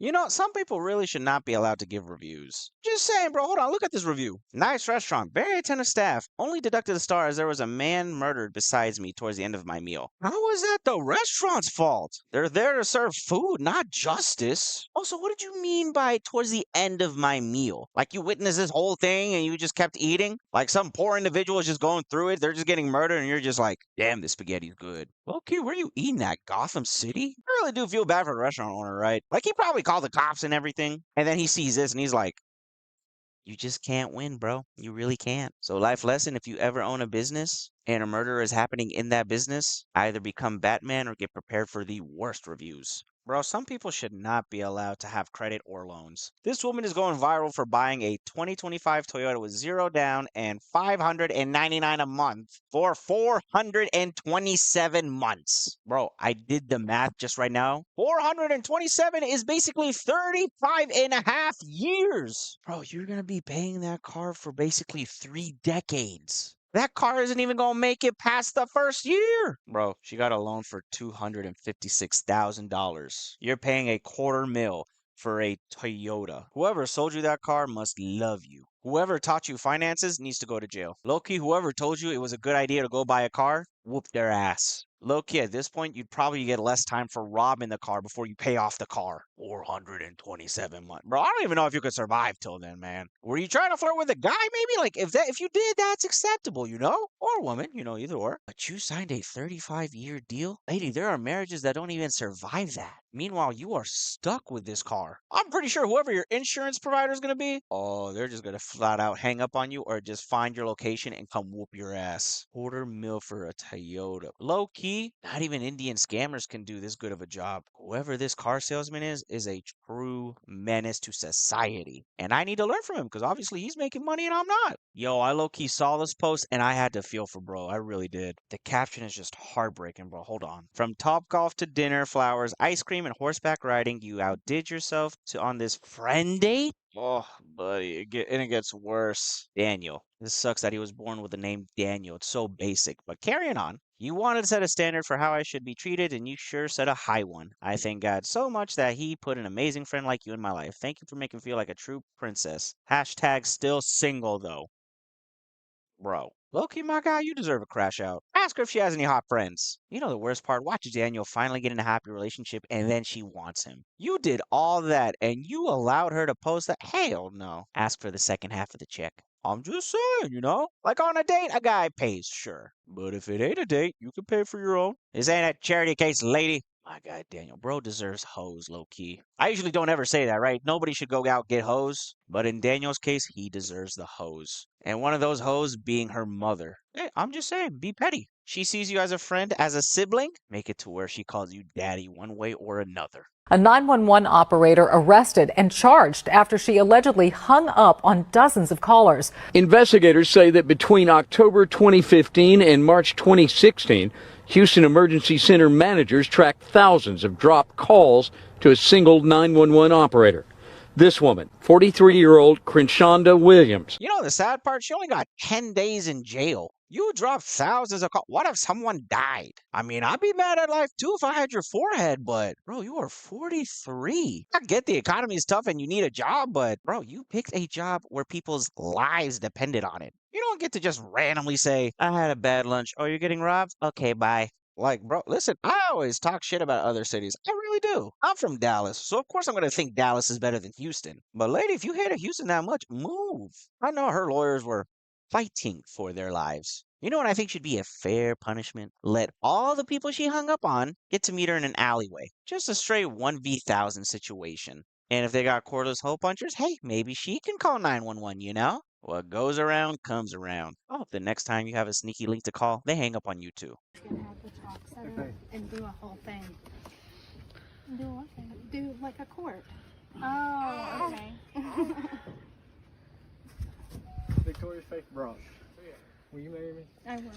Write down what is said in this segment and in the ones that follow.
You know, some people really should not be allowed to give reviews. Just saying, bro. Hold on. Look at this review. Nice restaurant. Very attentive staff. Only deducted a star as there was a man murdered besides me towards the end of my meal. How was that the restaurant's fault? They're there to serve food, not justice. Also, what did you mean by towards the end of my meal? Like you witnessed this whole thing and you just kept eating? Like some poor individual is just going through it. They're just getting murdered and you're just like, damn, this spaghetti's good. Okay, where are you eating at? Gotham City? I really do feel bad for the restaurant owner, right? Like he probably called the cops and everything. And then he sees this and he's like, you just can't win, bro. You really can't. So, life lesson, if you ever own a business and a murder is happening in that business, either become Batman or get prepared for the worst reviews. Bro, some people should not be allowed to have credit or loans. This woman is going viral for buying a 2025 Toyota with 0 down and $599 a month for 427 months. Bro, I did the math just right now. 427 is basically 35 and a half years. Bro, you're going to be paying that car for basically 3 decades. That car isn't even going to make it past the first year. Bro, she got a loan for $256,000. You're paying a quarter mil for a Toyota. Whoever sold you that car must love you. Whoever taught you finances needs to go to jail. Low-key, whoever told you it was a good idea to go buy a car, whoop their ass. Low-key, at this point, you'd probably get less time for robbing the car before you pay off the car. 427 months. Bro, I don't even know if you could survive till then, man. Were you trying to flirt with a guy, maybe? Like, if you did, that's acceptable, you know? Or a woman, you know, either or. But you signed a 35-year deal? Lady, there are marriages that don't even survive that. Meanwhile, you are stuck with this car. I'm pretty sure whoever your insurance provider is going to be, oh, they're just going to flat out hang up on you or just find your location and come whoop your ass. Quarter mil for a Toyota. Low key, not even Indian scammers can do this good of a job. Whoever this car salesman is a true menace to society. And I need to learn from him because obviously he's making money and I'm not. Yo, I low key saw this post and I had to feel for bro. I really did. The caption is just heartbreaking, bro. Hold on. From Top Golf to dinner, flowers, ice cream, and horseback riding, you outdid yourself on this friend date? Oh, buddy, it gets worse. Daniel. This sucks that he was born with the name Daniel. It's so basic, but carrying on. You wanted to set a standard for how I should be treated, and you sure set a high one. I thank God so much that he put an amazing friend like you in my life. Thank you for making me feel like a true princess. Hashtag still single, though. Bro. Loki, my guy, you deserve a crash out. Ask her if she has any hot friends. You know the worst part? Watch Daniel finally get in a happy relationship and then she wants him. You did all that and you allowed her to post that? Hell no. Ask for the second half of the check. I'm just saying, you know? Like on a date, a guy pays, sure. But if it ain't a date, you can pay for your own. This ain't a charity case, lady. My God, Daniel, bro deserves hoes, low-key. I usually don't ever say that, right? Nobody should go out get hoes. But in Daniel's case, he deserves the hoes. And one of those hoes being her mother. Hey, I'm just saying, be petty. She sees you as a friend, as a sibling. Make it to where she calls you daddy one way or another. A 911 operator arrested and charged after she allegedly hung up on dozens of callers. Investigators say that between October 2015 and March 2016, Houston Emergency Center managers tracked thousands of dropped calls to a single 911 operator. This woman, 43-year-old Crenshonda Williams. You know the sad part? She only got 10 days in jail. You dropped thousands of calls. What if someone died? I mean, I'd be mad at life too if I had your forehead, but bro, you are 43. I get the economy is tough and you need a job, but bro, you picked a job where people's lives depended on it. You don't get to just randomly say, I had a bad lunch. Oh, you're getting robbed? Okay, bye. Like, bro, listen, I always talk shit about other cities. I really do. I'm from Dallas, so of course I'm going to think Dallas is better than Houston. But lady, if you hate Houston that much, move. I know her lawyers were fighting for their lives. You know what I think should be a fair punishment? Let all the people she hung up on get to meet her in an alleyway. Just a straight 1v1000 situation. And if they got cordless hole punchers, hey, maybe she can call 911, you know? What goes around comes around. Oh, the next time you have a sneaky link to call, they hang up on you too. Gonna have the talk center and do a whole thing. Do what thing? Do like a court. Oh, okay. Victoria's Face Bronx. Will you marry me? I will.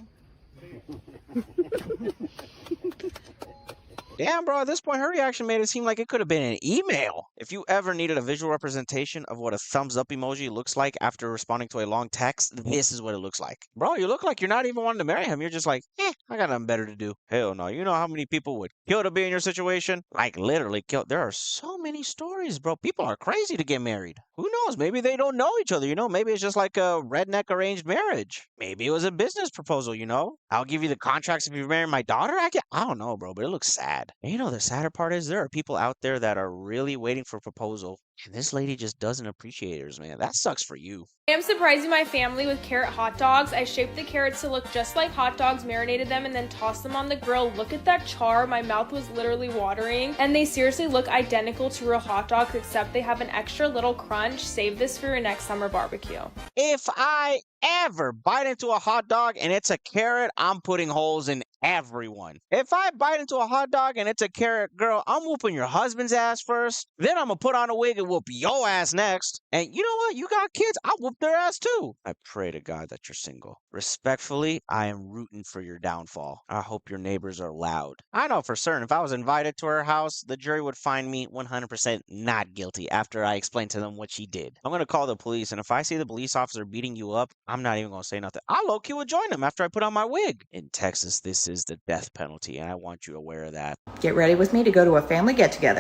Damn, bro, at this point, her reaction made it seem like it could have been an email. If you ever needed a visual representation of what a thumbs up emoji looks like after responding to a long text, this is what it looks like. Bro, you look like you're not even wanting to marry him. You're just like, I got nothing better to do. Hell no. You know how many people would kill to be in your situation? Like, literally kill. There are so many stories, bro. People are crazy to get married. Who knows? Maybe they don't know each other, you know? Maybe it's just like a redneck arranged marriage. Maybe it was a business proposal, you know? I'll give you the contracts if you marry my daughter. I don't know, bro, but it looks sad. And you know, the sadder part is there are people out there that are really waiting for a proposal, and this lady just doesn't appreciate hers, man. That sucks for you. I am surprising my family with carrot hot dogs. I shaped the carrots to look just like hot dogs, marinated them, and then tossed them on the grill. Look at that char. My mouth was literally watering. And they seriously look identical to real hot dogs, except they have an extra little crunch. Save this for your next summer barbecue. If I ever bite into a hot dog and it's a carrot, I'm putting holes in everyone. If I bite into a hot dog and it's a carrot, girl, I'm whooping your husband's ass first. Then I'm gonna put on a wig and whoop your ass next. And you know what? You got kids, I'll whoop their ass too. I pray to God that you're single. Respectfully, I am rooting for your downfall. I hope your neighbors are loud. I know for certain if I was invited to her house, the jury would find me 100% not guilty after I explain to them what she did. I'm gonna call the police, and if I see the police officer beating you up, I'm not even gonna say nothing. I'll low-key would join him after I put on my wig. In Texas, this is the death penalty, and I want you aware of that. Get ready with me to go to a family get-together.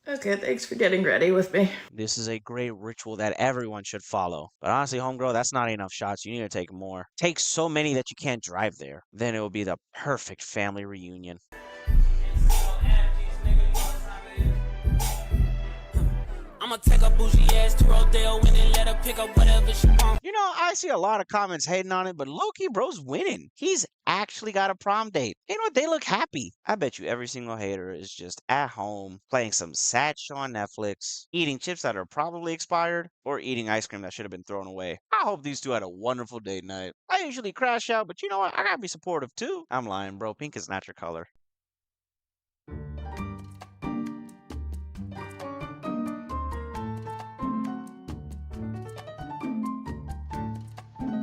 Okay, thanks for getting ready with me. This is a great ritual that everyone should follow. But honestly, homegirl, that's not enough shots. You need to take more. Take so many that you can't drive there. Then it will be the perfect family reunion. I'ma take a bougie ass to Rodeo and then let her pick up whatever she wants. You know, I see a lot of comments hating on it, but low-key, bro's winning. He's actually got a prom date. You know what? They look happy. I bet you every single hater is just at home, playing some sad show on Netflix, eating chips that are probably expired, or eating ice cream that should have been thrown away. I hope these two had a wonderful date night. I usually crash out, but you know what? I gotta be supportive too. I'm lying, bro. Pink is not your color.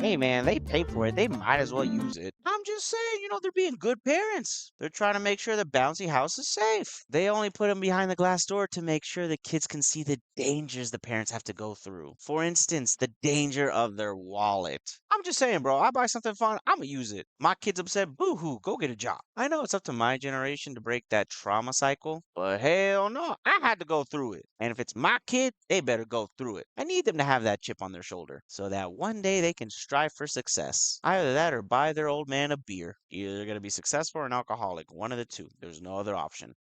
Hey man, they pay for it. They might as well use it. I'm just saying, you know, they're being good parents. They're trying to make sure the bouncy house is safe. They only put them behind the glass door to make sure the kids can see the dangers the parents have to go through. For instance, the danger of their wallet. I'm just saying, bro, I buy something fun, I'm gonna use it. My kid's upset, boo-hoo, go get a job. I know it's up to my generation to break that trauma cycle, but hell no, I had to go through it. And if it's my kid, they better go through it. I need them to have that chip on their shoulder so that one day they can strive for success. Either that or buy their old man a beer. Either they're gonna be successful or an alcoholic. One of the two. There's no other option.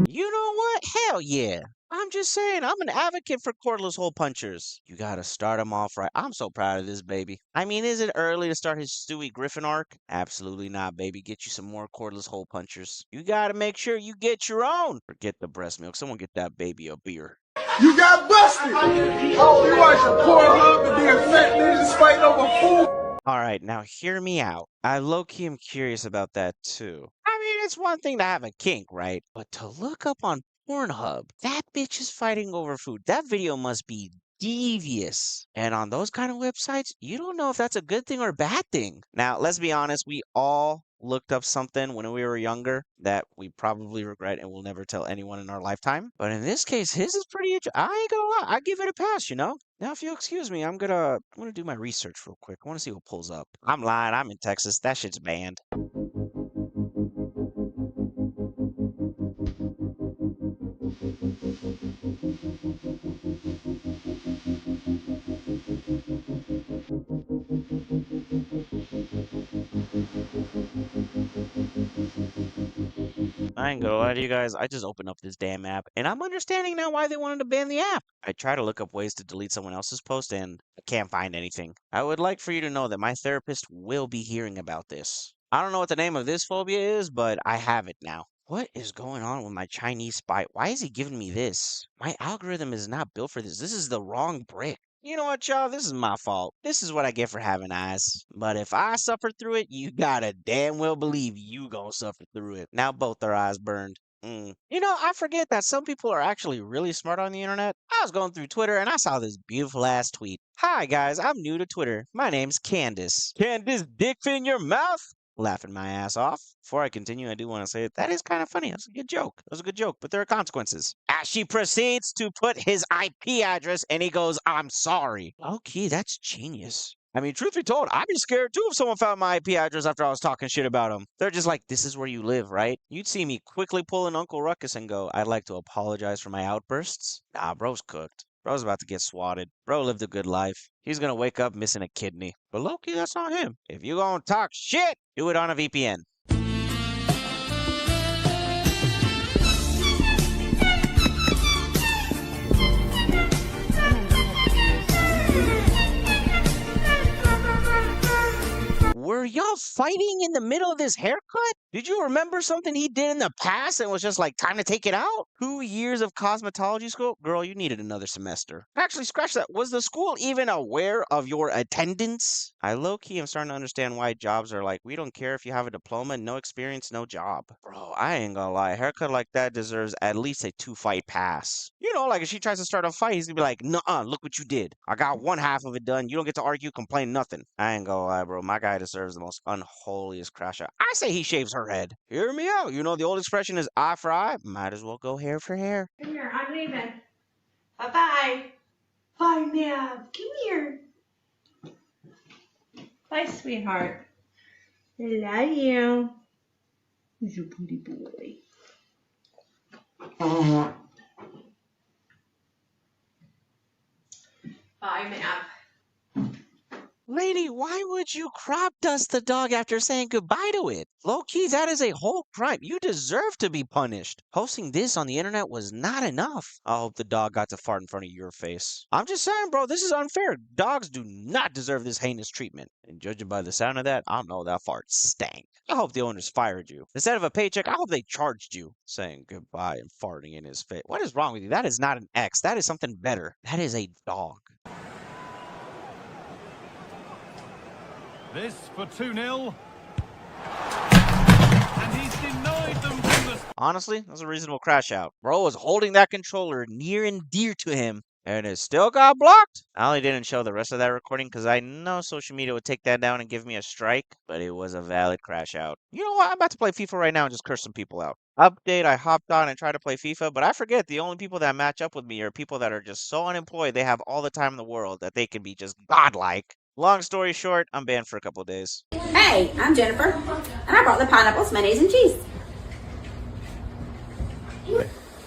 You know what? Hell yeah. I'm just saying, I'm an advocate for cordless hole punchers. You gotta start them off right. I'm so proud of this baby. I mean, is it early to start his Stewie Griffin arc? Absolutely not, baby. Get you some more cordless hole punchers. You gotta make sure you get your own. Forget the breast milk. Someone get that baby a beer. You got busted! Oh, you watch your poor love and being fat ninjas fighting over food. All right, now hear me out. I low-key am curious about that too. I mean, it's one thing to have a kink, right? But to look up on Pornhub, that bitch is fighting over food. That video must be devious. And on those kind of websites, you don't know if that's a good thing or a bad thing. Now, let's be honest, we all looked up something when we were younger that we probably regret and will never tell anyone in our lifetime. But in this case, his is pretty I ain't gonna lie, I give it a pass, you know? Now, if you'll excuse me, I'm gonna do my research real quick. I wanna see what pulls up. I'm lying, I'm in Texas. That shit's banned. I ain't gonna lie to you guys, I just opened up this damn app, and I'm understanding now why they wanted to ban the app. I try to look up ways to delete someone else's post, and I can't find anything. I would like for you to know that my therapist will be hearing about this. I don't know what the name of this phobia is, but I have it now. What is going on with my Chinese spy? Why is he giving me this? My algorithm is not built for this. This is the wrong brick. You know what, y'all? This is my fault. This is what I get for having eyes. But if I suffer through it, you gotta damn well believe you gonna suffer through it. Now both our eyes burned. You know, I forget that some people are actually really smart on the internet. I was going through Twitter and I saw this beautiful ass tweet. Hi guys, I'm new to Twitter. My name's Candace. Candace dick fit in your mouth? Laughing my ass off. Before I continue, I do want to say that is kind of funny. That's a good joke. That was a good joke, but there are consequences. As she proceeds to put his IP address and he goes, I'm sorry. Okay, that's genius. I mean, truth be told, I'd be scared too if someone found my IP address after I was talking shit about them. They're just like, this is where you live, right? You'd see me quickly pull an Uncle Ruckus and go, I'd like to apologize for my outbursts. Nah, bro's cooked. Bro's about to get swatted. Bro lived a good life. He's gonna wake up missing a kidney. But low-key, that's on him. If you gonna talk shit, do it on a VPN. Were y'all fighting in the middle of this haircut? Did you remember something he did in the past and was just like, time to take it out? 2 years of cosmetology school? Girl, you needed another semester. Actually, scratch that. Was the school even aware of your attendance? I low-key am starting to understand why jobs are like, we don't care if you have a diploma, no experience, no job. Bro, I ain't gonna lie. A haircut like that deserves at least a 2-fight pass. You know, like if she tries to start a fight, he's gonna be like, nuh-uh, look what you did. I got one half of it done. You don't get to argue, complain, nothing. I ain't gonna lie, bro. My guy deserves the most unholiest crash out. I say he shaves her head. Hear me out. You know the old expression is eye for eye. Might as well go hair for hair. Come here, I'm leaving. Bye-bye. Bye, Nav. Come here. Bye, sweetheart. I love you. You're a pretty boy. Bye, Nav. Lady, why would you crop dust the dog after saying goodbye to it? Low-key, that is a whole crime. You deserve to be punished. Posting this on the internet was not enough. I hope the dog got to fart in front of your face. I'm just saying, bro, this is unfair. Dogs do not deserve this heinous treatment. And judging by the sound of that, I know that fart stank. I hope the owners fired you. Instead of a paycheck, I hope they charged you. Saying goodbye and farting in his face. What is wrong with you? That is not an ex. That is something better. That is a dog. This for 2-0. And he's denied them from the... Honestly, that's a reasonable crash out. Bro was holding that controller near and dear to him, and it still got blocked. I only didn't show the rest of that recording because I know social media would take that down and give me a strike, but it was a valid crash out. You know what? I'm about to play FIFA right now and just curse some people out. Update, I hopped on and tried to play FIFA, but I forget the only people that match up with me are people that are just so unemployed they have all the time in the world that they can be just godlike. Long story short, I'm banned for a couple of days. Hey, I'm Jennifer, and I brought the pineapples, mayonnaise, and cheese.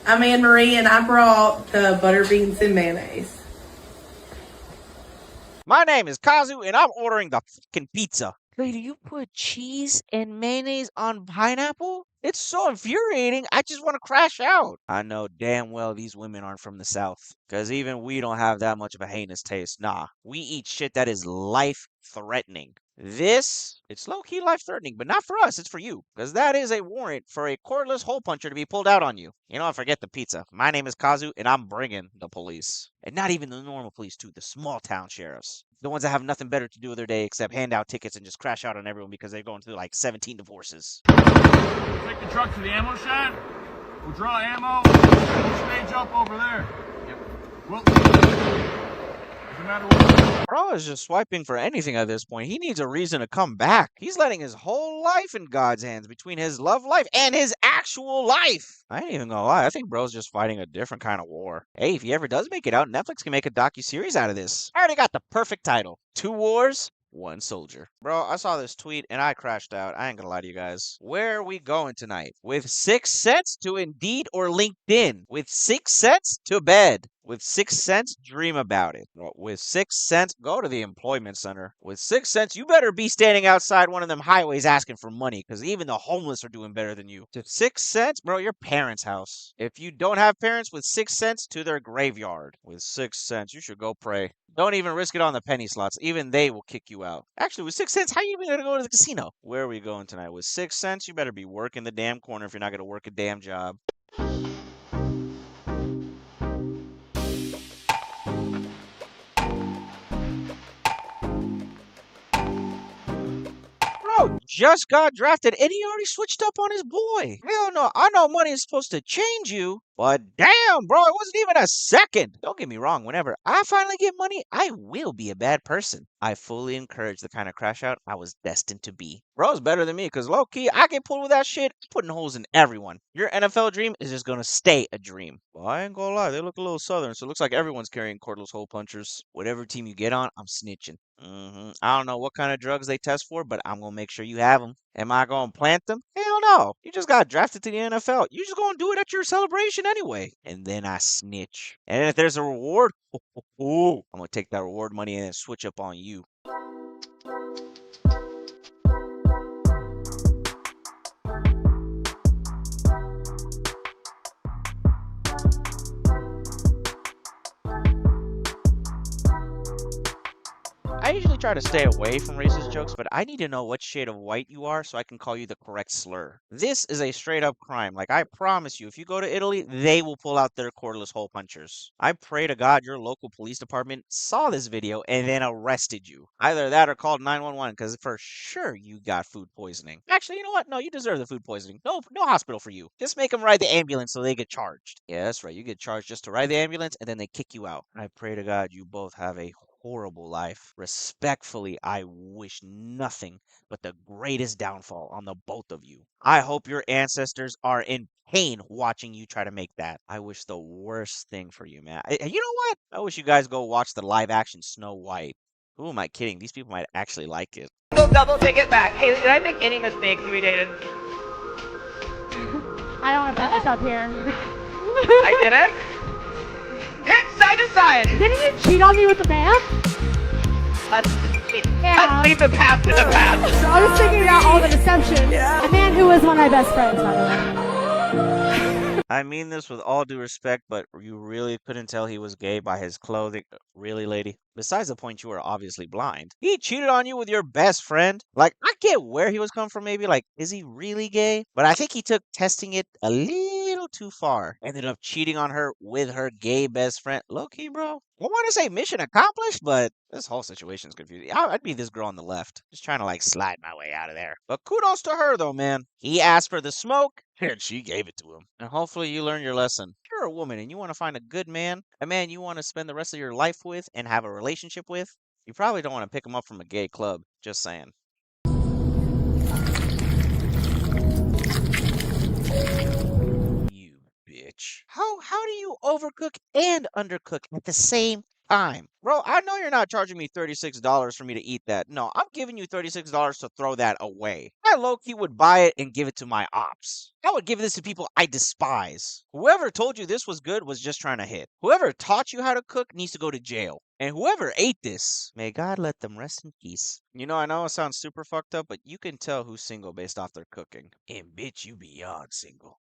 I'm Anne Marie, and I brought the butter beans and mayonnaise. My name is Kazu, and I'm ordering the fucking pizza. Lady, you put cheese and mayonnaise on pineapple? It's so infuriating, I just want to crash out. I know damn well these women aren't from the South, because even we don't have that much of a heinous taste. Nah, we eat shit that is life-threatening. This, it's low-key life-threatening, but not for us, it's for you, because that is a warrant for a cordless hole puncher to be pulled out on you. You know, forget the pizza. My name is Kazu, and I'm bringing the police. And not even the normal police, too, the small-town sheriffs. The ones that have nothing better to do with their day except hand out tickets and just crash out on everyone because they're going through like 17 divorces. Take the truck to the ammo shed. We'll draw ammo. We'll stage up over there. Yep. Well, doesn't matter what. Bro is just swiping for anything at this point. He needs a reason to come back. He's letting his whole life in God's hands between his love life and his actual life. I ain't even gonna lie. I think bro's just fighting a different kind of war. Hey, if he ever does make it out, Netflix can make a docuseries out of this. I already got the perfect title. 2 wars, 1 soldier. Bro, I saw this tweet and I crashed out. I ain't gonna lie to you guys. Where are we going tonight? With 6 cents to Indeed or LinkedIn? With 6 cents to bed? With 6 cents, dream about it. With 6 cents, go to the employment center. With 6 cents, you better be standing outside one of them highways asking for money, because even the homeless are doing better than you. To 6 cents, bro, your parents' house. If you don't have parents, with 6 cents, to their graveyard. With 6 cents, you should go pray. Don't even risk it on the penny slots. Even they will kick you out. Actually, with 6 cents, how are you even going to go to the casino? Where are we going tonight? With 6 cents, you better be working the damn corner if you're not going to work a damn job. Bro, just got drafted and he already switched up on his boy. Hell no, I know money is supposed to change you, but damn, bro, it wasn't even a second. Don't get me wrong, whenever I finally get money, I will be a bad person. I fully encourage the kind of crash out I was destined to be. Bro's better than me, because low key, I get pulled with that shit, putting holes in everyone. Your NFL dream is just gonna stay a dream. Well, I ain't gonna lie, they look a little southern, so it looks like everyone's carrying cordless hole punchers. Whatever team you get on, I'm snitching. I don't know what kind of drugs they test for, but I'm gonna make sure you have them. Am I gonna plant them? Hell no. You just got drafted to the NFL. You just gonna do it at your celebration anyway. And then I snitch. And if there's a reward, I'm gonna take that reward money and switch up on you. I usually try to stay away from racist jokes, but I need to know what shade of white you are so I can call you the correct slur. This is a straight up crime. Like, I promise you, if you go to Italy, they will pull out their cordless hole punchers. I pray to God your local police department saw this video and then arrested you. Either that or called 911, because for sure you got food poisoning. Actually, you know what? No, you deserve the food poisoning. No hospital for you. Just make them ride the ambulance so they get charged. Yeah, that's right. You get charged just to ride the ambulance and then they kick you out. I pray to God you both have a horrible life. Respectfully, I wish nothing but the greatest downfall on the both of you. I hope your ancestors are in pain watching you try to make that. I wish the worst thing for you, man. You know what? I wish you guys go watch the live action Snow White. Who am I kidding? These people might actually like it. Double take it back. Hey, did I make any mistakes when we dated? I don't want to put this up here. I didn't? Hit side to side! Didn't you cheat on me with the man? Let's leave the past in the past. So I was thinking about all the deception. A man who was one of my best friends, by the way. I mean this with all due respect, but you really couldn't tell he was gay by his clothing. Really, lady? Besides the point, you were obviously blind. He cheated on you with your best friend? Like, I get where he was coming from, maybe. Like, is he really gay? But I think he took testing it a little too far. Ended up cheating on her with her gay best friend. Low-key, bro. I want to say mission accomplished, but this whole situation's confusing. I'd be this girl on the left. Just trying to, like, slide my way out of there. But kudos to her, though, man. He asked for the smoke, and she gave it to him. And hopefully you learn your lesson. If you're a woman and you want to find a good man, a man you want to spend the rest of your life with and have a relationship with, you probably don't want to pick him up from a gay club. Just saying. You bitch. How do you overcook and undercook at the same time? Bro, I know you're not charging me $36 for me to eat that. No, I'm giving you $36 to throw that away. I low-key would buy it and give it to my ops. I would give this to people I despise. Whoever told you this was good was just trying to hit. Whoever taught you how to cook needs to go to jail. And whoever ate this, may God let them rest in peace. You know it sounds super fucked up, but you can tell who's single based off their cooking. And bitch, you beyond single.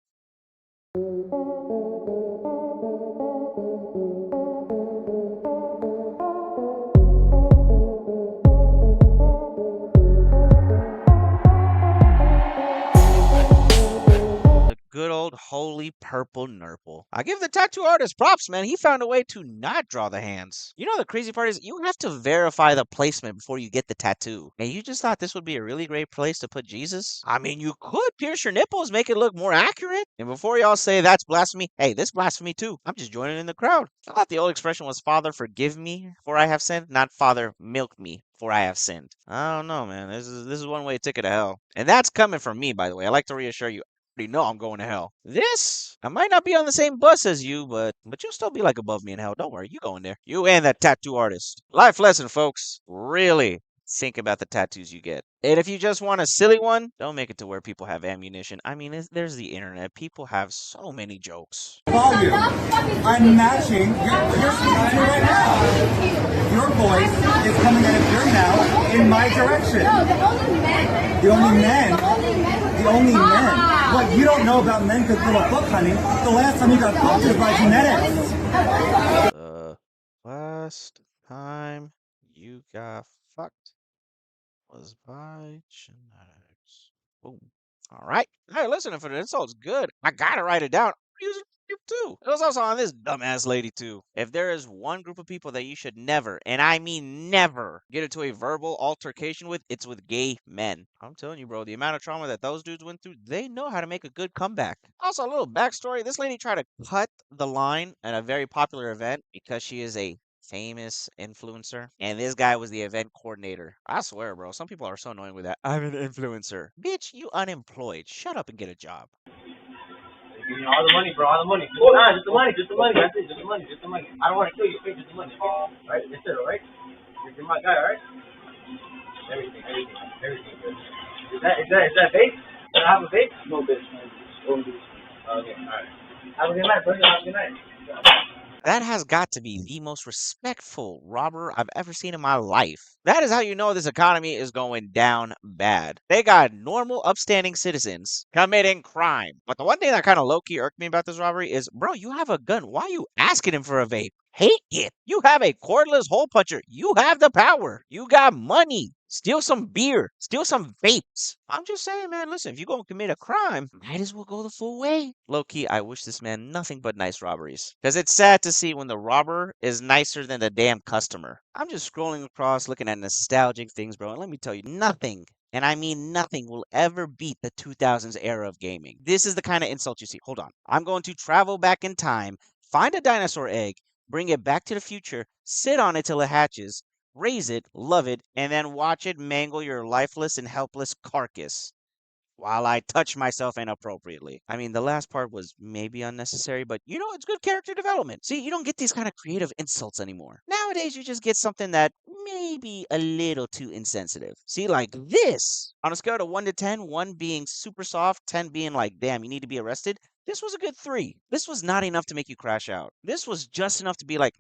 Good old holy purple nurple. I give the tattoo artist props, man. He found a way to not draw the hands. You know the crazy part is you have to verify the placement before you get the tattoo. And you just thought this would be a really great place to put Jesus? I mean, you could pierce your nipples, make it look more accurate. And before y'all say that's blasphemy, hey, this blasphemy too. I'm just joining in the crowd. I thought the old expression was Father, forgive me for I have sinned, not Father, milk me for I have sinned. I don't know, man. This is one way ticket to hell. And that's coming from me, by the way. I like to reassure you. Know I'm going to hell. This, I might not be on the same bus as you, but you'll still be like above me in hell. Don't worry, you going there. You and that tattoo artist. Life lesson, folks. Really think about the tattoos you get. And if you just want a silly one, don't make it to where people have ammunition. I mean, there's the internet. People have so many jokes. Volume. I'm matching. You're speaking to me right now. Your voice is coming out of your mouth in my direction. No, the only men. The only men. The only men. What you don't know about men could fill a book, honey. The last time you got fucked was by genetics. Last time you got fucked was by genetics. Boom. All right. Hey, listen, if an insult's good, I gotta write it down. You too. It was also on this dumbass lady too. If there is one group of people that you should never, and I mean never, get into a verbal altercation with, it's with gay men. I'm telling you, bro, the amount of trauma that those dudes went through, they know how to make a good comeback. Also, a little backstory. This lady tried to cut the line at a very popular event because she is a famous influencer, and this guy was the event coordinator. I swear, bro, some people are so annoying with that. I'm an influencer. Bitch, you unemployed. Shut up and get a job. Give me all the money, bro, all the money. Nah, just the money, that's it, just the money, just the money. I don't want to kill you, okay, just the money. Alright, that's it, alright? You're my guy, alright? Everything, good. Is that vape? Can I have a vape? No vape, man. Okay, alright. Have a good night, brother, have a good night. That has got to be the most respectful robber I've ever seen in my life. That is how you know this economy is going down bad. They got normal, upstanding citizens committing crime. But the one thing that kind of low-key irked me about this robbery is, bro, you have a gun. Why are you asking him for a vape? Hate it. You have a cordless hole puncher. You have the power. You got money. Steal some beer. Steal some vapes. I'm just saying, man, listen, if you're going to commit a crime, might as well go the full way. Low-key, I wish this man nothing but nice robberies. Because it's sad to see when the robber is nicer than the damn customer. I'm just scrolling across, looking at nostalgic things, bro, and let me tell you, nothing, and I mean nothing, will ever beat the 2000s era of gaming. This is the kind of insult you see. Hold on. I'm going to travel back in time, find a dinosaur egg, bring it back to the future, sit on it till it hatches, raise it, love it, and then watch it mangle your lifeless and helpless carcass while I touch myself inappropriately. I mean, the last part was maybe unnecessary, but you know, it's good character development. See, you don't get these kind of creative insults anymore. Nowadays, you just get something that maybe a little too insensitive. See, like this. On a scale of 1 to 10, 1 being super soft, 10 being like, damn, you need to be arrested. This was a good 3. This was not enough to make you crash out. This was just enough to be like,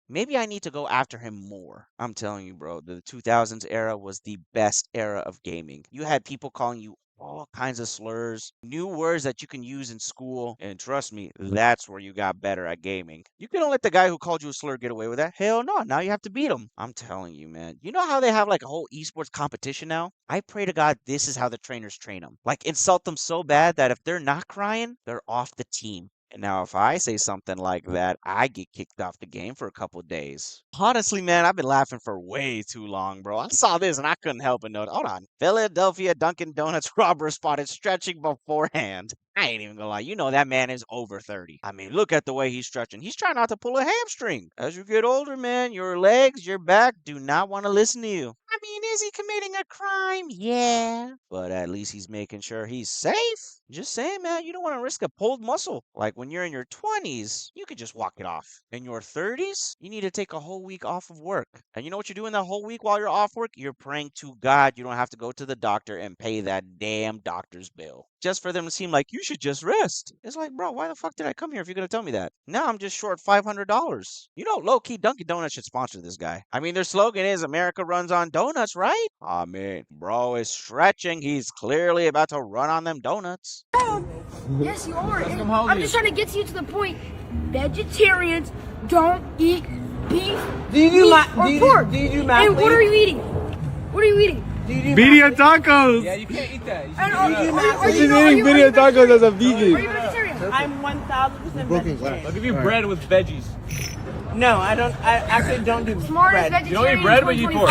maybe I need to go after him more. I'm telling you, bro, the 2000s era was the best era of gaming. You had people calling you all kinds of slurs, new words that you can use in school, and trust me, that's where you got better at gaming. You couldn't let the guy who called you a slur get away with that. Hell no, now you have to beat him. I'm telling you, man. You know how they have like a whole esports competition now? I pray to God this is how the trainers train them. Like insult them so bad that if they're not crying, they're off the team. And now, if I say something like that, I get kicked off the game for a couple days. Honestly, man, I've been laughing for way too long, bro. I saw this and I couldn't help but notice. Hold on. Philadelphia Dunkin' Donuts robber spotted stretching beforehand. I ain't even gonna lie. You know that man is over 30. I mean, look at the way he's stretching. He's trying not to pull a hamstring. As you get older, man, your legs, your back do not want to listen to you. I mean, is he committing a crime? Yeah. But at least he's making sure he's safe. Just saying, man, you don't want to risk a pulled muscle. Like when you're in your 20s, you could just walk it off. In your 30s, you need to take a whole week off of work. And you know what you're doing that whole week while you're off work? You're praying to God you don't have to go to the doctor and pay that damn doctor's bill. Just for them to seem like you should just rest. It's like, bro, why the fuck did I come here if you're going to tell me that? Now I'm just short $500. You know, low-key Dunkin' Donuts should sponsor this guy. I mean, their slogan is America runs on donuts, right? I mean, bro is stretching. He's clearly about to run on them donuts. Yes, you are. I'm just trying to get you to the point. Vegetarians don't eat beef, or pork. And what are you eating? What are you eating? Video tacos! Yeah, you can't eat that. She's eating video tacos as a vegan. Are you vegetarian? I'm 1000% vegetarian. I'll give you bread with veggies. No, I don't. I actually don't do bread. You don't eat bread, but you eat pork.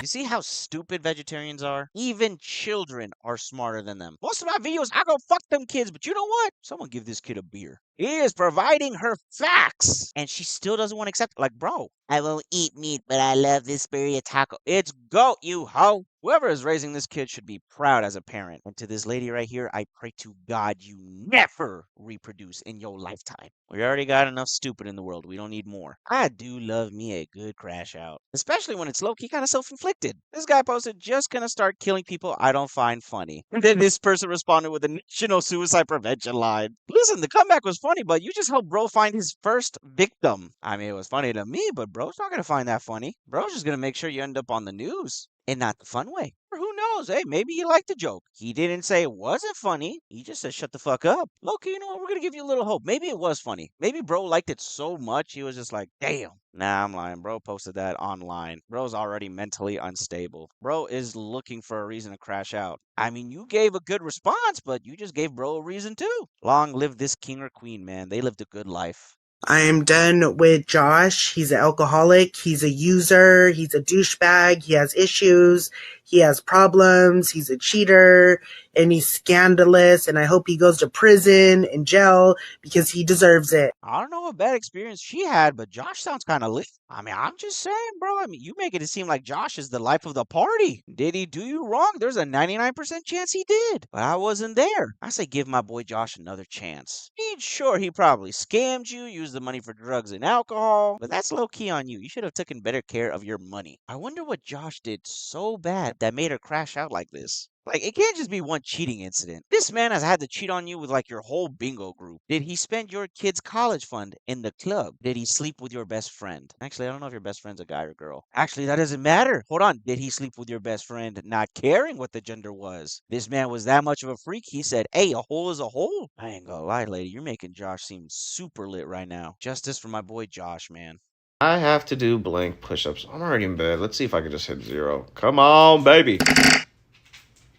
You see how stupid vegetarians are? Even children are smarter than them. Most of my videos, I go fuck them kids, but you know what? Someone give this kid a beer. He is providing her facts, and she still doesn't want to accept it. Like, bro, I won't eat meat, but I love this birria taco. It's goat, you hoe. Whoever is raising this kid should be proud as a parent. And to this lady right here, I pray to God you never reproduce in your lifetime. We already got enough stupid in the world. We don't need more. I do love me a good crash out, especially when it's low-key kind of self-inflicted. This guy posted, just gonna start killing people I don't find funny. And then this person responded with a national suicide prevention line. Listen, the comeback was funny, but you just helped bro find his first victim. I mean, it was funny to me, but bro's not gonna find that funny. Bro's just gonna make sure you end up on the news. And not the fun way. Or who knows? knows? Hey, maybe he liked the joke. He didn't say it wasn't funny. He just said, shut the fuck up. Loki, you know what? We're going to give you a little hope. Maybe it was funny. Maybe bro liked it so much, he was just like, damn. Nah, I'm lying. Bro posted that online. Bro's already mentally unstable. Bro is looking for a reason to crash out. I mean, you gave a good response, but you just gave bro a reason too. Long live this king or queen, man. They lived a good life. I am done with Josh. He's an alcoholic. He's a user. He's a douchebag. He has issues. He has problems. He's a cheater. And he's scandalous. And I hope he goes to prison and jail because he deserves it. I don't know what bad experience she had, but Josh sounds kind of lit. I mean, I'm just saying, bro. I mean, you make it seem like Josh is the life of the party. Did he do you wrong? There's a 99% chance he did. But I wasn't there. I say give my boy Josh another chance. Sure, he probably scammed you, used the money for drugs and alcohol, but that's low-key on you. You should have taken better care of your money. I wonder what Josh did so bad that made her crash out like this. Like, it can't just be one cheating incident. This man has had to cheat on you with, like, your whole bingo group. Did he spend your kid's college fund in the club? Did he sleep with your best friend? Actually, I don't know if your best friend's a guy or girl. Actually, that doesn't matter. Hold on. Did he sleep with your best friend not caring what the gender was? This man was that much of a freak, he said, hey, a hole is a hole. I ain't gonna lie, lady. You're making Josh seem super lit right now. Justice for my boy Josh, man. I have to do blank push-ups. I'm already in bed. Let's see if I can just hit 0. Come on, baby.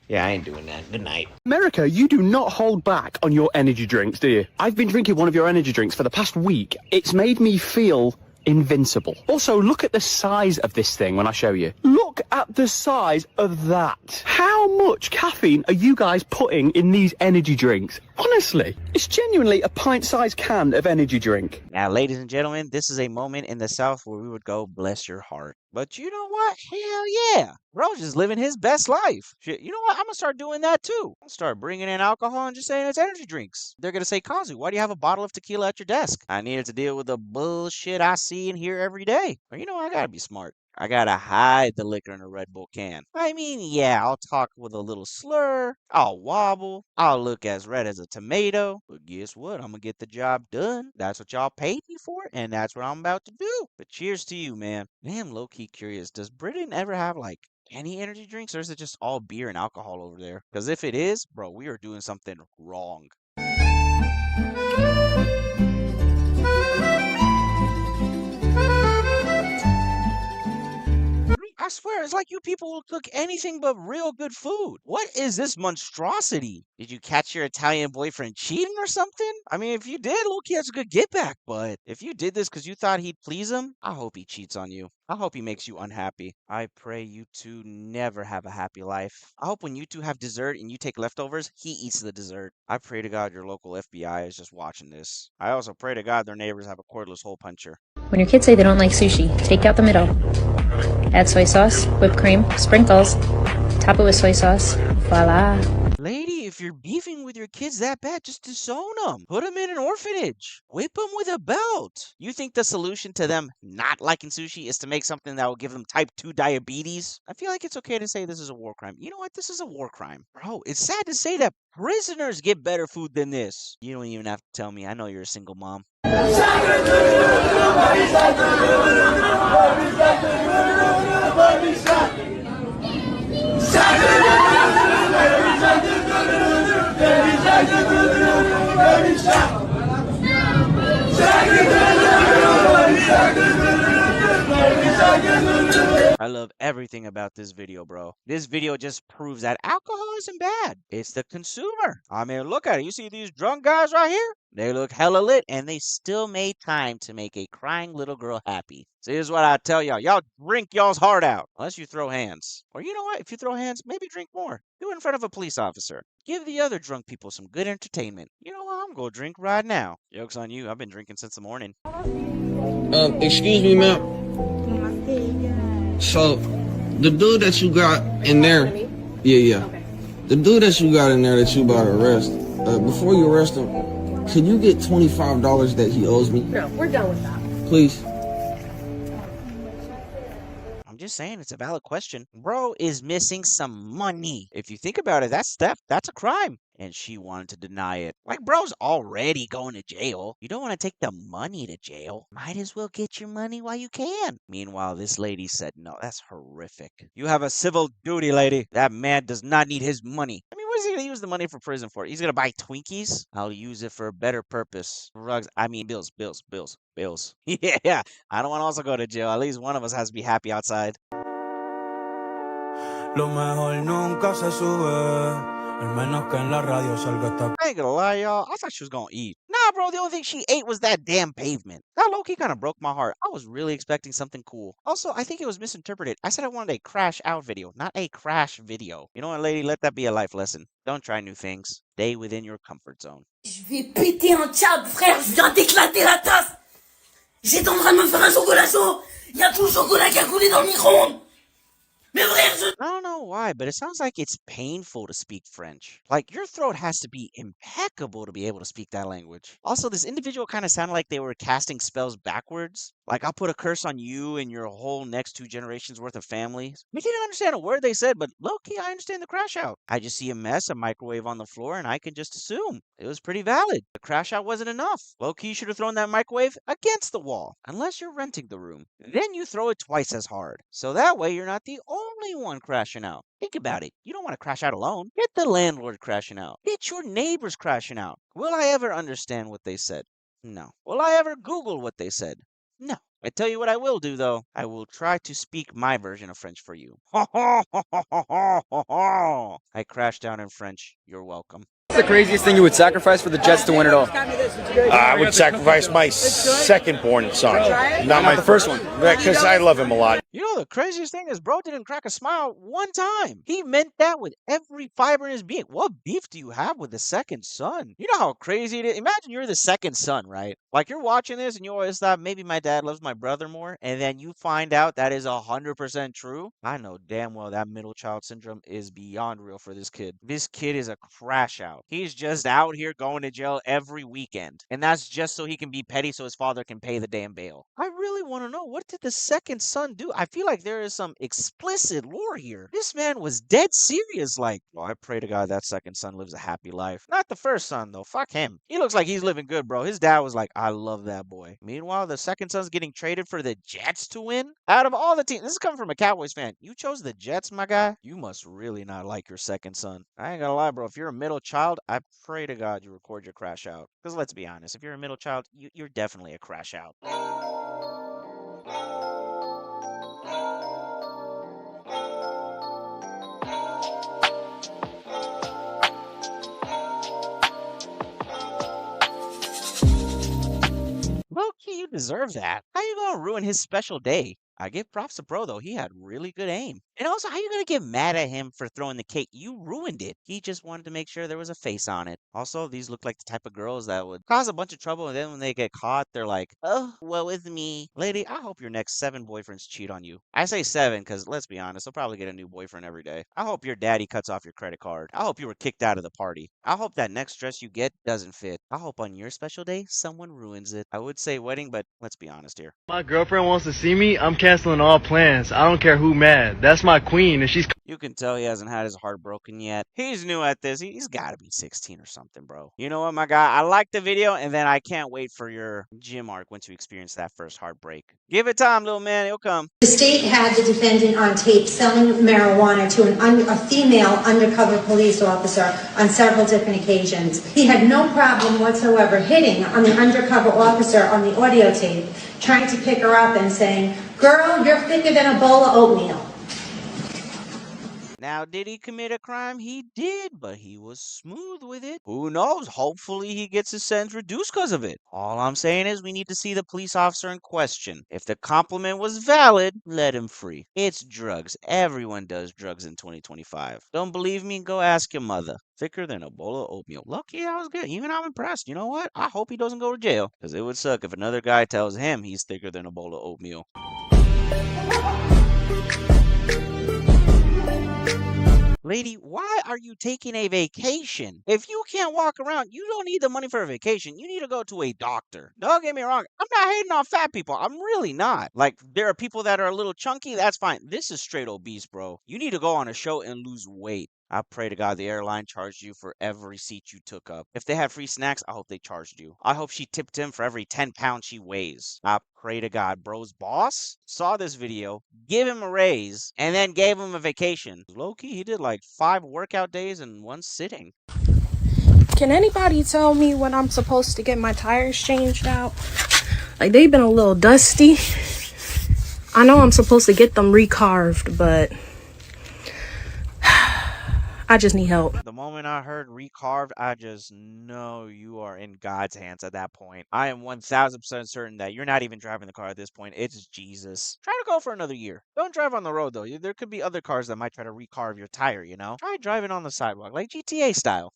Yeah, I ain't doing that. Good night. America, you do not hold back on your energy drinks, do you? I've been drinking one of your energy drinks for the past week. It's made me feel invincible. Also, look at the size of this thing when I show you. Look at the size of that. How much caffeine are you guys putting in these energy drinks? Honestly, it's genuinely a pint-sized can of energy drink. Now, ladies and gentlemen, this is a moment in the South where we would go, bless your heart. But you know what? Hell yeah. Bro's just living his best life. Shit, you know what? I'm going to start doing that too. I'll start bringing in alcohol and just saying it's energy drinks. They're going to say, Kazu, why do you have a bottle of tequila at your desk? I needed to deal with the bullshit I see and hear every day. Or you know, I got to be smart. I gotta hide the liquor in a Red Bull can. I mean, yeah, I'll talk with a little slur, I'll wobble, I'll look as red as a tomato, but guess what? I'm gonna get the job done. That's what y'all paid me for, and that's what I'm about to do. But cheers to you, man. Man, I'm low-key curious. Does Britain ever have, like, any energy drinks, or is it just all beer and alcohol over there? Because if it is, bro, we are doing something wrong. I swear, it's like you people will cook anything but real good food. What is this monstrosity? Did you catch your Italian boyfriend cheating or something? I mean, if you did, Loki has a good get back. But if you did this because you thought he'd please him, I hope he cheats on you. I hope he makes you unhappy. I pray you two never have a happy life. I hope when you two have dessert and you take leftovers, he eats the dessert. I pray to God your local FBI is just watching this. I also pray to God their neighbors have a cordless hole puncher. When your kids say they don't like sushi, take out the middle. Add soy sauce, whipped cream, sprinkles. Top it with soy sauce. Voila. Lady, if you're beefing with your kids that bad, just disown them. Put them in an orphanage. Whip them with a belt. You think the solution to them not liking sushi is to make something that will give them type 2 diabetes? I feel like it's okay to say this is a war crime. You know what? This is a war crime. Bro, it's sad to say that prisoners get better food than this. You don't even have to tell me. I know you're a single mom. I love everything about this video, bro. This video just proves that alcohol isn't bad. It's the consumer. I mean, look at it. You see these drunk guys right here? They look hella lit, and they still made time to make a crying little girl happy. So here's what I tell y'all. Y'all drink y'all's heart out. Unless you throw hands. Or you know what? If you throw hands, maybe drink more. Do it in front of a police officer. Give the other drunk people some good entertainment. You know what? I'm gonna drink right now. Joke's on you. I've been drinking since the morning. Excuse me, ma'am. So, the dude that you got in there, yeah. The dude that you got in there that you about to arrest, before you arrest him, could you get $25 that he owes me? No, we're done with that. Please. just saying, it's a valid question. Bro is missing some money. If you think about it, that's theft. That's a crime. And she wanted to deny it. Like, bro's already going to jail. You don't want to take the money to jail. Might as well get your money while you can. Meanwhile, this lady said, no, that's horrific. You have a civil duty, lady. That man does not need his money. I mean, what is he going to use the money for prison for? He's going to buy Twinkies? I'll use it for a better purpose. Drugs, I mean, bills. Yeah, I don't want to also go to jail. At least one of us has to be happy outside. Lo mejor nunca se sube. I ain't gonna lie, y'all. I thought she was gonna eat. Nah, bro, the only thing she ate was that damn pavement. That low-key kind of broke my heart. I was really expecting something cool. Also, I think it was misinterpreted. I said I wanted a crash out video, not a crash video. You know what, lady? Let that be a life lesson. Don't try new things. Stay within your comfort zone. Je vais péter un câble, frère. Je viens d'éclater la tasse. J'étais en train de me faire un chocolat chaud. Il y a tout le chocolat qui a coulé dans le micro-ondes. I don't know why, but it sounds like it's painful to speak French. Like, your throat has to be impeccable to be able to speak that language. Also, this individual kind of sounded like they were casting spells backwards. Like, I'll put a curse on you and your whole next 2 generations worth of families. We didn't understand a word they said, but low-key, I understand the crash out. I just see a mess, a microwave on the floor, and I can just assume it was pretty valid. The crash out wasn't enough. Low-key should have thrown that microwave against the wall, unless you're renting the room. Then you throw it twice as hard. So that way, you're not the only one crashing out. Think about it. You don't want to crash out alone. Get the landlord crashing out. Get your neighbors crashing out. Will I ever understand what they said? No. Will I ever Google what they said? No. I tell you what I will do, though. I will try to speak my version of French for you. I crashed out in French. You're welcome. What's the craziest thing you would sacrifice for the Jets to win it all? I would sacrifice my second-born son, not my first one, because I love him a lot. You know, the craziest thing is bro didn't crack a smile one time. He meant that with every fiber in his being. What beef do you have with the second son? You know how crazy it is? Imagine you're the second son, right? Like, you're watching this and you always thought maybe my dad loves my brother more, and then you find out that is 100% true. I know damn well that middle child syndrome is beyond real for this kid. This kid is a crash out. He's just out here going to jail every weekend. And that's just so he can be petty so his father can pay the damn bail. I really want to know, what did the second son do? I feel like there is some explicit lore here. This man was dead serious. Like, well, I pray to God that second son lives a happy life. Not the first son, though. Fuck him. He looks like he's living good, bro. His dad was like, I love that boy. Meanwhile, the second son's getting traded for the Jets to win? Out of all the teams, this is coming from a Cowboys fan. You chose the Jets, my guy? You must really not like your second son. I ain't gonna lie, bro. If you're a middle child, I pray to God you record your crash out. Because let's be honest, if you're a middle child, you're definitely a crash out. Low-key, you deserve that. How you gonna ruin his special day? I give props to Bro, though. He had really good aim. And also, how you gonna get mad at him for throwing the cake? You ruined it. He just wanted to make sure there was a face on it. Also, these look like the type of girls that would cause a bunch of trouble, and then when they get caught, they're like, oh, well, with me. Lady, I hope your next 7 boyfriends cheat on you. I say 7 because, let's be honest, they'll probably get a new boyfriend every day. I hope your daddy cuts off your credit card. I hope you were kicked out of the party. I hope that next dress you get doesn't fit. I hope on your special day, someone ruins it. I would say wedding, but let's be honest here. My girlfriend wants to see me, I'm canceling all plans. I don't care who mad. That's my queen, and she's... You can tell he hasn't had his heart broken yet. He's new at this. He's got to be 16 or something, bro. You know what, my guy? I like the video, and then I can't wait for your gym arc once you experience that first heartbreak. Give it time, little man. It'll come. The state had the defendant on tape selling marijuana to a female undercover police officer on several different occasions. He had no problem whatsoever hitting on the undercover officer on the audio tape, trying to pick her up and saying, "Girl, you're thicker than a bowl of oatmeal." Now, did he commit a crime? He did, but he was smooth with it. Who knows? Hopefully he gets his sentence reduced because of it. All I'm saying is we need to see the police officer in question. If the compliment was valid, let him free. It's drugs. Everyone does drugs in 2025. Don't believe me? Go ask your mother. Thicker than a bowl of oatmeal. Lucky, that was good. Even I'm impressed. You know what? I hope he doesn't go to jail, because it would suck if another guy tells him he's thicker than a bowl of oatmeal. Lady, why are you taking a vacation? If you can't walk around, you don't need the money for a vacation. You need to go to a doctor. Don't get me wrong. I'm not hating on fat people. I'm really not. Like, there are people that are a little chunky. That's fine. This is straight obese, bro. You need to go on a show and lose weight. I pray to God the airline charged you for every seat you took up. If they had free snacks, I hope they charged you. I hope she tipped him for every 10 pounds she weighs. I pray to God bro's boss saw this video, give him a raise, and then gave him a vacation. Low-key, he did like 5 workout days in one sitting. Can anybody tell me when I'm supposed to get my tires changed out? Like, they've been a little dusty. I know I'm supposed to get them recarved, but I just need help. The moment I heard recarved, I just know you are in God's hands at that point. I am 1000% certain that you're not even driving the car at this point. It's Jesus. Try to go for another year. Don't drive on the road, though. There could be other cars that might try to recarve your tire, you know? Try driving on the sidewalk, like GTA style.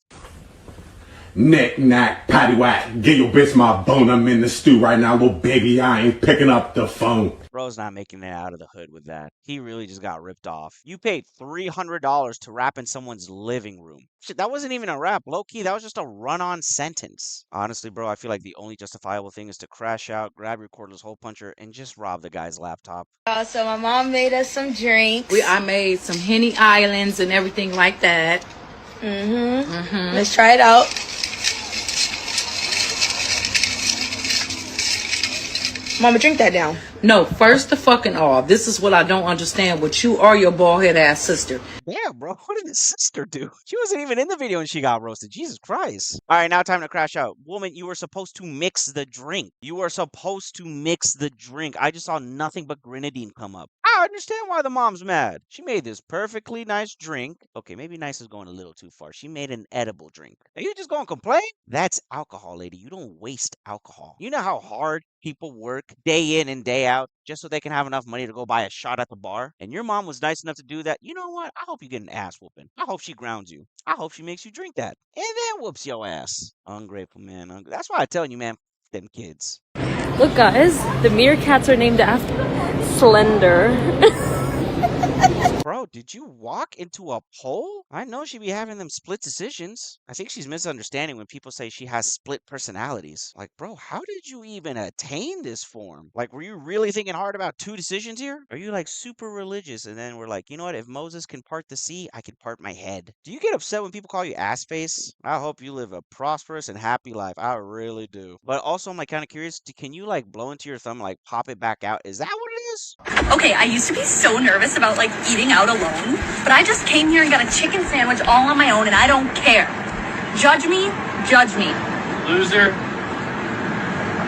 Knick knack, paddywhack, get your bitch my bone. I'm in the stew right now, little baby. I ain't picking up the phone. Bro's not making it out of the hood with that. He really just got ripped off. You paid $300 to rap in someone's living room. Shit, that wasn't even a rap. Low-key, that was just a run-on sentence. Honestly, bro, I feel like the only justifiable thing is to crash out, grab your cordless hole puncher, and just rob the guy's laptop. So my mom made us some drinks. I made some Henny Islands and everything like that. Let's try it out. Mama, drink that down. No, first the fucking all. This is what I don't understand with you or your bald head ass sister. Damn, bro, what did his sister do? She wasn't even in the video and she got roasted. Jesus Christ. All right, now time to crash out. Woman, you were supposed to mix the drink. You were supposed to mix the drink. I just saw nothing but grenadine come up. I understand why the mom's mad. She made this perfectly nice drink. Okay, maybe nice is going a little too far. She made an edible drink. Are you just going to complain? That's alcohol, lady. You don't waste alcohol. You know how hard people work day in and day out just so they can have enough money to go buy a shot at the bar? And your mom was nice enough to do that. You know what? I hope you get an ass whooping. I hope she grounds you. I hope she makes you drink that. And then whoops your ass. Ungrateful, man. That's why I tell you, man, them kids. Look, guys, the meerkats are named after Slender. Bro, did you walk into a pole? I know she be having them split decisions. I think she's misunderstanding when people say she has split personalities. Like, bro, how did you even attain this form? Like, were you really thinking hard about 2 decisions here? Are you like super religious and then we're like, you know what? If Moses can part the sea, I can part my head. Do you get upset when people call you ass face? I hope you live a prosperous and happy life. I really do. But also, I'm like kind of curious. Can you like blow into your thumb, like pop it back out? Is that what it is? Okay, I used to be so nervous about like eating out alone, but I just came here and got a chicken sandwich all on my own and I don't care. Judge me, judge me. Loser.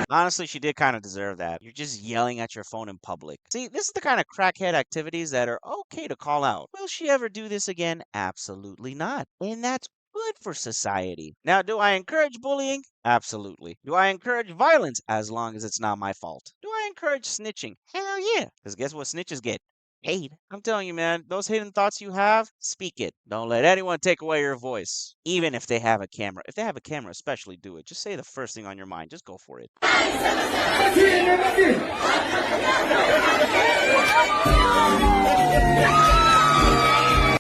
Honestly, she did kind of deserve that. You're just yelling at your phone in public. See, this is the kind of crackhead activities that are okay to call out. Will she ever do this again? Absolutely not. And that's good for society. Now, do I encourage bullying? Absolutely. Do I encourage violence? As long as it's not my fault. Do I encourage snitching? Hell yeah. Because guess what snitches get? Paid. I'm telling you, man, those hidden thoughts you have, speak it. Don't let anyone take away your voice. Even if they have a camera. If they have a camera, especially do it. Just say the first thing on your mind. Just go for it.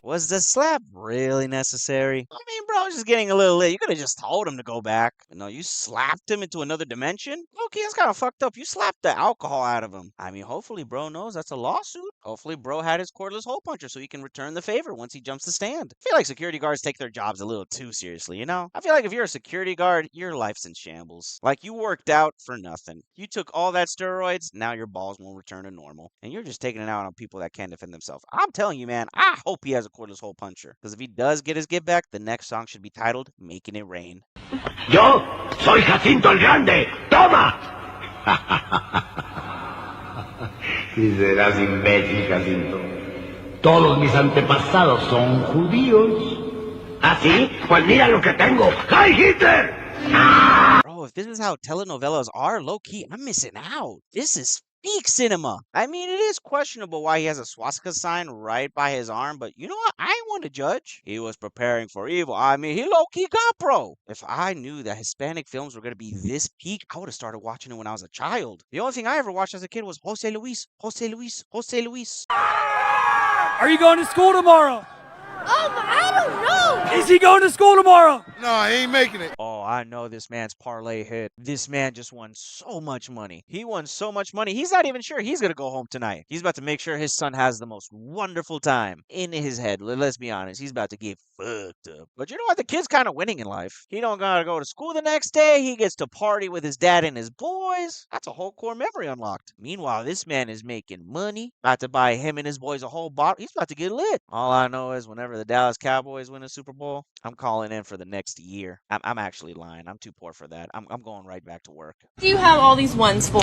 Was the slap really necessary? I mean, bro, just getting a little lit. You could have just told him to go back. No, you slapped him into another dimension? Okay, that's kind of fucked up. You slapped the alcohol out of him. I mean, hopefully bro knows that's a lawsuit. Hopefully bro had his cordless hole puncher so he can return the favor once he jumps the stand. I feel like security guards take their jobs a little too seriously, you know? I feel like if you're a security guard, your life's in shambles. Like, you worked out for nothing. You took all that steroids, now your balls won't return to normal. And you're just taking it out on people that can't defend themselves. I'm telling you, man, I hope he has a cordless hole puncher. Because if he does get his give back, the next song should be titled Making It Rain. Yo soy Jacinto el Grande. Toma. Si serás imbécil, Jacinto. Todos mis antepasados son judíos. ¿Ah, sí? Pues mira lo que tengo. ¡Hi, Hitler! Bro, if this is how telenovelas are, low-key, I'm missing out. This is peak cinema. I mean, it is questionable why he has a swastika sign right by his arm, but you know what? I ain't one to judge. He was preparing for evil. I mean, he low-key got bro. If I knew that Hispanic films were going to be this peak, I would have started watching it when I was a child. The only thing I ever watched as a kid was Jose Luis. Are you going to school tomorrow? I don't know. Is he going to school tomorrow? No, he ain't making it. Oh, I know this man's parlay hit. This man just won so much money. He won so much money. He's not even sure he's going to go home tonight. He's about to make sure his son has the most wonderful time in his head. Let's be honest. He's about to get fucked up. But you know what? The kid's kind of winning in life. He don't got to go to school the next day. He gets to party with his dad and his boys. That's a whole core memory unlocked. Meanwhile, this man is making money. About to buy him and his boys a whole bottle. He's about to get lit. All I know is whenever the Dallas Cowboys win a Super Bowl, I'm calling in for the next year. I'm actually lying. I'm too poor for that. I'm going right back to work. What do you have all these ones for?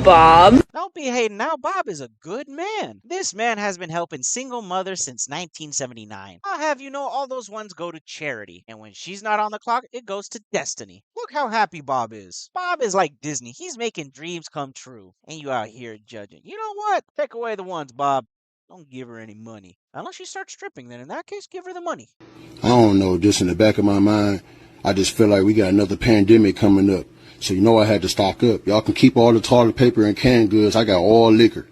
Bob. Don't be hating now. Bob is a good man. This man has been helping single mothers since 1979. I'll have you know all those ones go to charity. And when she's not on the clock, it goes to Destiny. Look how happy Bob is. Bob is like Disney. He's making dreams come true. And you out here judging. You know what? Take away the ones, Bob. Don't give her any money. Unless she starts stripping, then in that case, give her the money. I don't know, just in the back of my mind, I just feel like we got another pandemic coming up. So you know I had to stock up. Y'all can keep all the toilet paper and canned goods. I got all liquor.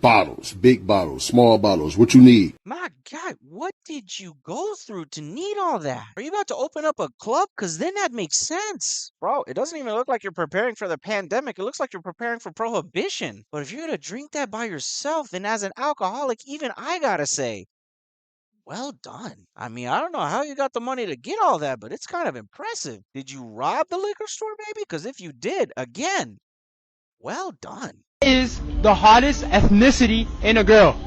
Bottles, big bottles, small bottles. What you need? My God, what did you go through to need all that? Are you about to open up a club? Because then that makes sense. Bro, it doesn't even look like you're preparing for the pandemic. It looks like you're preparing for prohibition. But if you're going to drink that by yourself, then as an alcoholic, even I got to say, well done. I mean, I don't know how you got the money to get all that, but it's kind of impressive. Did you rob the liquor store, maybe? Because if you did, again, well done. Is the hottest ethnicity in a girl?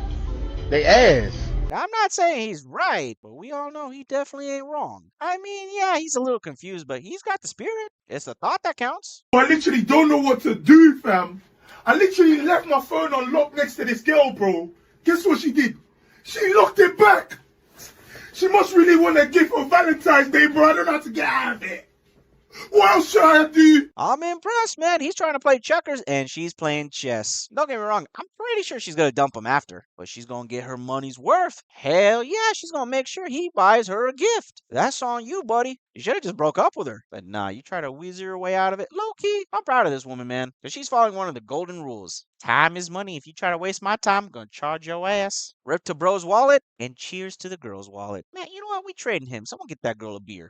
They ass. Now, I'm not saying he's right, but we all know he definitely ain't wrong. I mean, yeah, he's a little confused, but he's got the spirit. It's the thought that counts. I literally don't know what to do, fam. I literally left my phone on lock next to this girl, bro. Guess what she did? She locked it back. She must really want a gift for Valentine's Day, bro. I don't know how to get out of it. What else should I do? I'm impressed, man. He's trying to play checkers, and she's playing chess. Don't get me wrong. I'm pretty sure she's going to dump him after, but she's going to get her money's worth. Hell yeah, she's going to make sure he buys her a gift. That's on you, buddy. You should have just broke up with her. But nah, you try to weasel your way out of it. Low-key, I'm proud of this woman, man, because she's following one of the golden rules. Time is money. If you try to waste my time, I'm going to charge your ass. Rip to bro's wallet, and cheers to the girl's wallet. Man, you know what? We trading him. Someone get that girl a beer.